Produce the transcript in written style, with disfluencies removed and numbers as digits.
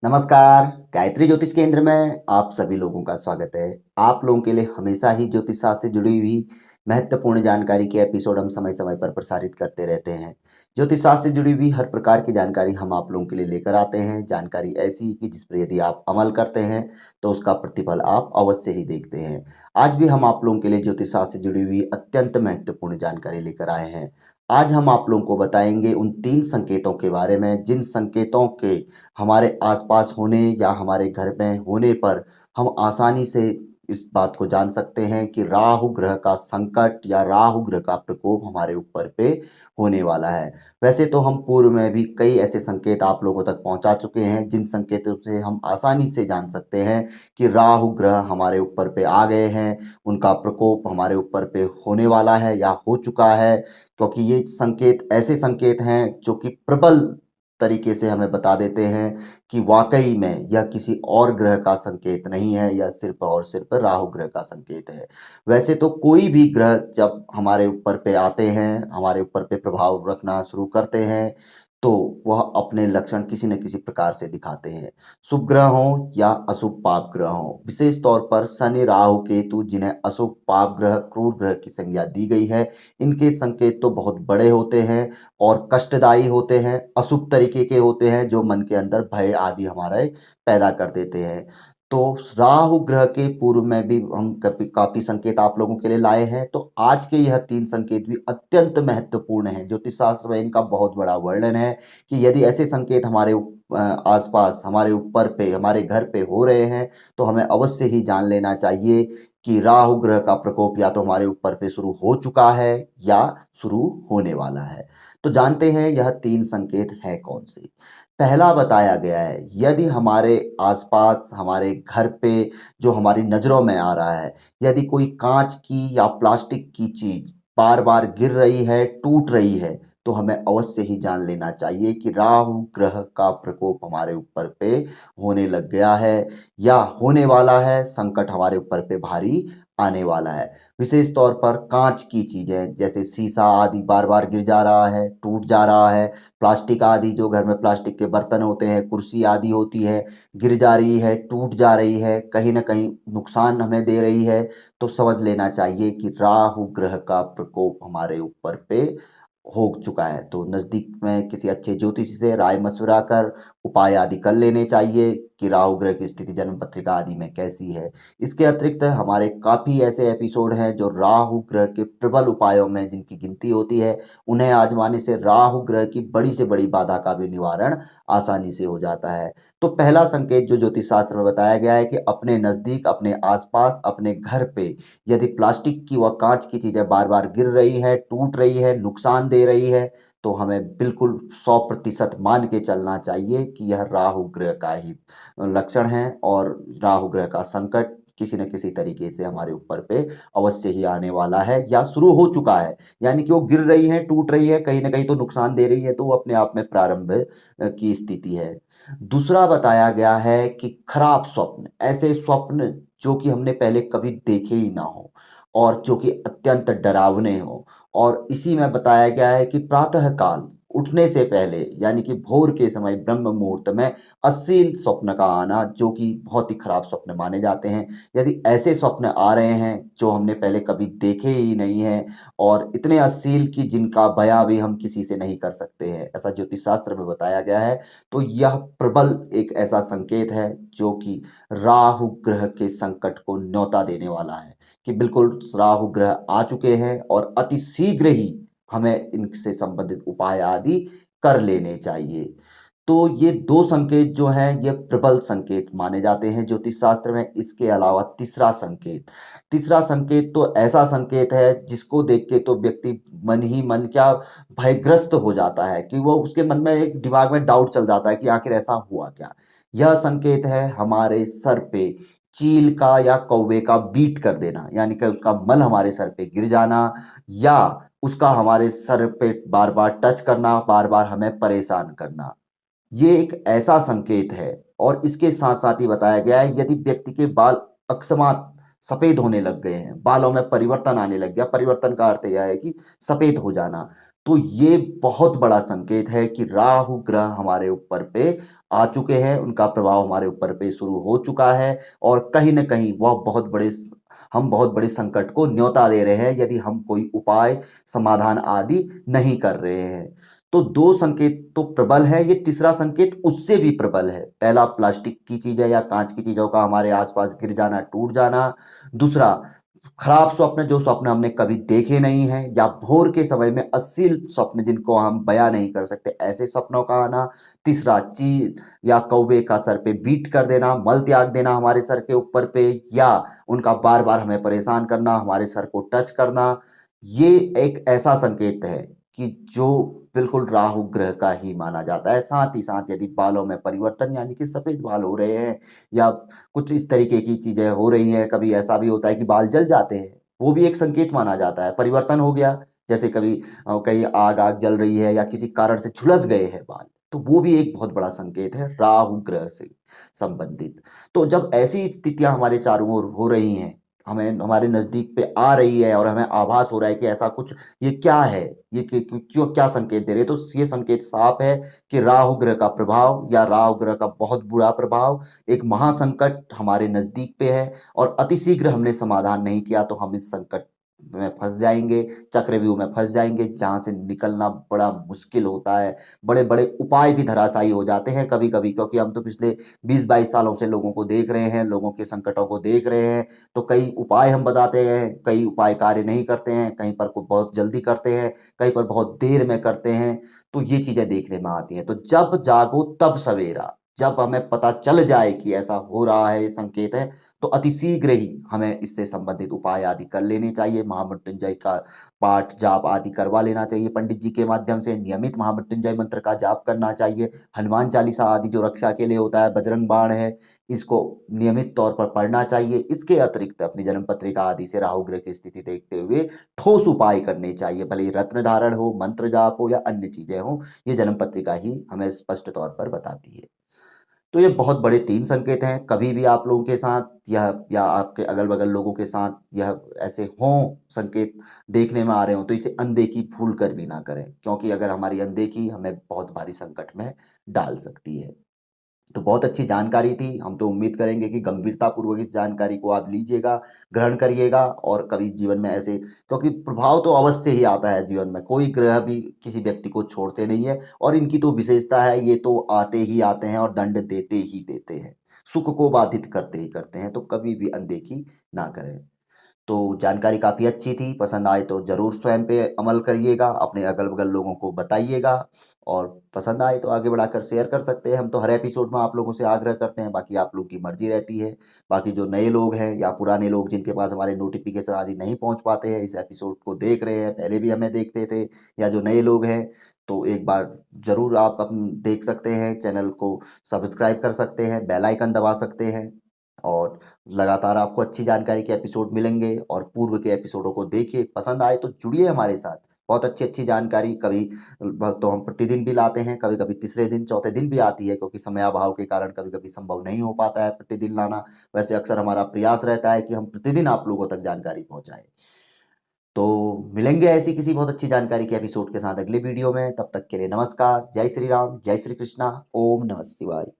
नमस्कार, गायत्री ज्योतिष केंद्र में आप सभी लोगों का स्वागत है। आप लोगों के लिए हमेशा ही ज्योतिष शास्त्र से जुड़ी हुई महत्वपूर्ण जानकारी के एपिसोड हम समय-समय पर प्रसारित करते रहते हैं। ज्योतिष शास्त्र से जुड़ी हुई हर प्रकार की जानकारी हम आप लोगों के लिए लेकर आते हैं। जानकारी ऐसी कि जिस पर यदि आप अमल करते हैं, तो उसका प्रतिफल आप अवश्य ही देखते हैं। आज भी हम आप लोगों के लिए ज्योतिष शास्त्र से जुड़ी हुई अत्यंत महत्वपूर्ण जानकारी लेकर आए हैं। आज हम आप लोगों को बताएँगे उन 3 संकेतों के बारे में, जिन संकेतों के हमारे आसपास होने या हमारे घर में होने पर हम आसानी से इस बात को जान सकते हैं कि राहु ग्रह का संकट या राहु ग्रह का प्रकोप हमारे ऊपर पे होने वाला है। वैसे तो हम पूर्व में भी कई ऐसे संकेत आप लोगों तक पहुंचा चुके हैं, जिन संकेतों से हम आसानी से जान सकते हैं कि राहु ग्रह हमारे ऊपर पे आ गए हैं, उनका प्रकोप हमारे ऊपर पे होने वाला है या हो चुका है। क्योंकि ये संकेत ऐसे संकेत हैं जो कि प्रबल तरीके से हमें बता देते हैं कि वाक़ई में यह किसी और ग्रह का संकेत नहीं है, यह सिर्फ़ और सिर्फ़ राहु ग्रह का संकेत है। वैसे तो कोई भी ग्रह जब हमारे ऊपर पे आते हैं, हमारे ऊपर पे प्रभाव रखना शुरू करते हैं, तो वह अपने लक्षण किसी न किसी प्रकार से दिखाते हैं। शुभ ग्रह हों या अशुभ पाप ग्रह हों, विशेष तौर पर शनि, राहु, केतु जिन्हें अशुभ पाप ग्रह, क्रूर ग्रह की संज्ञा दी गई है, इनके संकेत तो बहुत बड़े होते हैं और कष्टदायी होते हैं, अशुभ तरीके के होते हैं जो मन के अंदर भय आदि हमारे पैदा कर देते हैं। तो राहु ग्रह के पूर्व में भी हम काफ़ी संकेत आप लोगों के लिए लाए हैं, तो आज के यह 3 संकेत भी अत्यंत महत्वपूर्ण हैं। ज्योतिष शास्त्र में इनका बहुत बड़ा वर्णन है कि यदि ऐसे संकेत हमारे आस-पास, हमारे ऊपर पे, हमारे घर पे हो रहे हैं, तो हमें अवश्य ही जान लेना चाहिए कि राहु ग्रह का प्रकोप या तो हमारे ऊपर पे शुरू हो चुका है या शुरू होने वाला है। तो जानते हैं यह 3 संकेत हैं कौन से? पहला बताया गया है, यदि हमारे आस-पास, हमारे घर पे जो हमारी नज़रों में आ रहा है, यदि कोई काँच की या प्लास्टिक की चीज़ बार-बार गिर रही है, टूट रही है, तो हमें अवश्य ही जान लेना चाहिए कि राहु ग्रह का प्रकोप हमारे ऊपर पे होने लग गया है या होने वाला है, संकट हमारे ऊपर पे भारी आने वाला है। विशेष तौर पर काँच की चीज़ें जैसे शीशा आदि बार-बार गिर जा रहा है, टूट जा रहा है, प्लास्टिक आदि जो घर में प्लास्टिक के बर्तन होते हैं, कुर्सी आदि होती है, गिर जा रही है, टूट जा रही है, कहीं न कहीं नुकसान हमें दे रही है, तो समझ लेना चाहिए कि राहु ग्रह का प्रकोप हमारे ऊपर पे हो चुका है। तो नज़दीक में किसी अच्छे ज्योतिषी से राय-मशविरा कर उपाय आदि कर लेने चाहिए कि राहु ग्रह की स्थिति जन्म पत्रिका आदि में कैसी है। इसके अतिरिक्त हमारे काफ़ी ऐसे एपिसोड हैं जो राहु ग्रह के प्रबल उपायों में जिनकी गिनती होती है, उन्हें आज़माने से राहु ग्रह की बड़ी से बड़ी बाधा का भी निवारण आसानी से हो जाता है। तो पहला संकेत जो ज्योतिष शास्त्र में बताया गया है कि अपने नज़दीक, अपने आस-पास, अपने घर पे यदि प्लास्टिक की व काँच की चीज़ें बार-बार गिर रही हैं, टूट रही है, नुकसान दे रही है, तो हमें बिल्कुल 100% मान के चलना चाहिए कि यह राहु ग्रह का ही लक्षण है और राहु ग्रह का संकट किसी न किसी तरीके से हमारे ऊपर पे अवश्य ही आने वाला है या शुरू हो चुका है। यानी कि वो गिर रही है, टूट रही है, कहीं न कहीं तो नुकसान दे रही है, तो वो अपने आप में प्रारंभ की स्थिति है। दूसरा बताया गया है कि खराब स्वप्न, ऐसे स्वप्न जो कि हमने पहले कभी देखे ही ना हों और जो कि अत्यंत डरावने हों और इसी में बताया गया है कि प्रातः काल उठने से पहले यानी कि भोर के समय ब्रह्म मुहूर्त में अश्लील स्वप्न का आना जो कि बहुत ही खराब स्वप्न माने जाते हैं। यदि ऐसे स्वप्न आ रहे हैं जो हमने पहले कभी देखे ही नहीं हैं और इतने अश्लील कि जिनका बयां भी हम किसी से नहीं कर सकते हैं, ऐसा ज्योतिष शास्त्र में बताया गया है। तो यह प्रबल एक ऐसा संकेत है जो कि राहु ग्रह के संकट को न्योता देने वाला है कि बिल्कुल राहु ग्रह आ चुके हैं और अति शीघ्र ही हमें इनसे संबंधित उपाय आदि कर लेने चाहिए। तो ये 2 संकेत जो हैं, ये प्रबल संकेत माने जाते हैं ज्योतिष शास्त्र में। इसके अलावा तीसरा संकेत तो ऐसा संकेत है जिसको देख के तो व्यक्ति मन ही मन क्या भयग्रस्त हो जाता है कि वो उसके मन में एक दिमाग में डाउट चल जाता है कि आखिर ऐसा हुआ क्या? यह संकेत है हमारे सर पे चील का या कौवे का बीट कर देना, यानी कि उसका मल हमारे सर पे गिर जाना या उसका हमारे सर पे बार-बार टच करना, बार-बार हमें परेशान करना। ये एक ऐसा संकेत है और इसके साथ-साथ ही बताया गया है यदि व्यक्ति के बाल अकस्मात सफेद होने लग गए हैं, बालों में परिवर्तन आने लग गया। परिवर्तन का अर्थ यह है कि सफेद हो जाना। तो ये बहुत बड़ा संकेत है कि राहु ग्रह हमारे ऊपर पे आ चुके हैं, उनका प्रभाव हमारे ऊपर पे शुरू हो चुका है और कहीं न कहीं वह हम बहुत बड़े संकट को न्योता दे रहे हैं यदि हम कोई उपाय, समाधान आदि नहीं कर रहे हैं। तो 2 संकेत तो प्रबल है, ये तीसरा संकेत उससे भी प्रबल है। पहला प्लास्टिक की चीज़ें या काँच की चीज़ों का हमारे आस-पास गिर जाना, टूट जाना। दूसरा, खराब स्वप्न, जो स्वप्न हमने कभी देखे नहीं हैं या भोर के समय में अश्लील स्वप्न जिनको हम बयाँ नहीं कर सकते, ऐसे स्वप्नों का आना। तीसरा, चील या कौवे का सर पे बीट कर देना, मल त्याग देना हमारे सर के ऊपर पे, या उनका बार-बार हमें परेशान करना, हमारे सर को टच करना। ये एक ऐसा संकेत है कि जो बिल्कुल राहु ग्रह का ही माना जाता है। साथ ही साथ यदि बालों में परिवर्तन यानी कि सफ़ेद बाल हो रहे हैं या कुछ इस तरीके की चीज़ें हो रही हैं, कभी ऐसा भी होता है कि बाल जल जाते हैं, वो भी एक संकेत माना जाता है। परिवर्तन हो गया, जैसे कभी कहीं आग-आग जल रही है या किसी कारण से झुलस गए हैं बाल, तो वो भी एक बहुत बड़ा संकेत है राहु ग्रह से संबंधित। तो जब ऐसी स्थितियाँ हमारे चारों ओर हो रही हैं, हमें हमारे नज़दीक पे आ रही है और हमें आभास हो रहा है कि ऐसा कुछ, ये क्या है? ये क्यों क्या संकेत दे रहे हैं? तो ये संकेत साफ है कि राहु ग्रह का प्रभाव या राहु ग्रह का बहुत बुरा प्रभाव, एक महासंकट हमारे नज़दीक पे है और अतिशीघ्र हमने समाधान नहीं किया तो हम इस संकट में फँस जाएँगे, चक्रव्यूह में फँस जाएँगे, जहाँ से निकलना बड़ा मुश्किल होता है। बड़े-बड़े उपाय भी धराशायी हो जाते हैं कभी-कभी, क्योंकि हम तो पिछले 20-22 सालों से लोगों को देख रहे हैं, लोगों के संकटों को देख रहे हैं। तो कई उपाय हम बताते हैं, कई उपाय कार्य नहीं करते हैं, कहीं पर को बहुत जल्दी करते हैं, कहीं पर बहुत देर में करते हैं। तो ये चीज़ें देखने में आती हैं। तो जब जागो तब सवेरा, जब हमें पता चल जाए कि ऐसा हो रहा है, ये संकेत है, तो अतिशीघ्र ही हमें इससे संबंधित उपाय आदि कर लेने चाहिए। महामृत्युंजय का पाठ, जाप आदि करवा लेना चाहिए पंडित जी के माध्यम से। नियमित महामृत्युंजय मंत्र का जाप करना चाहिए। हनुमान चालीसा आदि जो रक्षा के लिए होता है, बजरंग बाण है, इसको नियमित तौर पर पढ़ना चाहिए। इसके अतिरिक्त अपनी जन्म पत्रिका आदि से राहु ग्रह की स्थिति देखते हुए ठोस उपाय करने चाहिए, भले ही रत्न धारण हो, मंत्र जाप हो या अन्य चीज़ें हों, ये जन्म पत्रिका ही हमें स्पष्ट तौर पर बताती है। तो ये बहुत बड़े 3 संकेत हैं, कभी भी आप लोगों के साथ यह या आपके अगल-बगल लोगों के साथ यह ऐसे हों संकेत देखने में आ रहे हों, तो इसे अनदेखी भूल कर भी ना करें, क्योंकि अगर हमारी अनदेखी हमें बहुत भारी संकट में डाल सकती है। तो बहुत अच्छी जानकारी थी। हम तो उम्मीद करेंगे कि गंभीरतापूर्वक इस जानकारी को आप लीजिएगा, ग्रहण करिएगा और कभी जीवन में ऐसे, क्योंकि प्रभाव तो अवश्य ही आता है जीवन में, कोई ग्रह भी किसी व्यक्ति को छोड़ते नहीं है और इनकी तो विशेषता है, ये तो आते ही आते हैं और दंड देते ही देते हैं। सुख को बाधित करते ही करते हैं, तो कभी भी अनदेखी ना करें। तो जानकारी काफ़ी अच्छी थी, पसंद आए तो ज़रूर स्वयं पे अमल करिएगा, अपने अगल-बगल लोगों को बताइएगा और पसंद आए तो आगे बढ़ाकर शेयर कर सकते हैं। हम तो हर एपिसोड में आप लोगों से आग्रह करते हैं, बाकी आप लोगों की मर्ज़ी रहती है। बाकी जो नए लोग हैं या पुराने लोग जिनके पास हमारे नोटिफ़िकेशन आदि नहीं पहुँच पाते हैं, इस एपिसोड को देख रहे हैं, पहले भी हमें देखते थे, या जो नए लोग हैं, तो एक बार ज़रूर आप देख सकते हैं, चैनल को सब्सक्राइब कर सकते हैं, बेल आइकन दबा सकते हैं और लगातार आपको अच्छी जानकारी के एपिसोड मिलेंगे और पूर्व के एपिसोडों को देखिए, पसंद आए तो जुड़िए हमारे साथ। बहुत अच्छी-अच्छी जानकारी कभी तो हम प्रतिदिन भी लाते हैं, कभी-कभी तीसरे दिन, चौथे दिन भी आती है, क्योंकि समयाभाव के कारण कभी-कभी संभव नहीं हो पाता है प्रतिदिन लाना। वैसे अक्सर हमारा प्रयास रहता है कि हम प्रतिदिन आप लोगों तक जानकारी पहुँचाएँ। तो मिलेंगे ऐसी किसी बहुत अच्छी जानकारी के एपिसोड के साथ अगली वीडियो में, तब तक के लिए नमस्कार। जय श्री राम, जय श्री कृष्णा, ओम नमः शिवाय।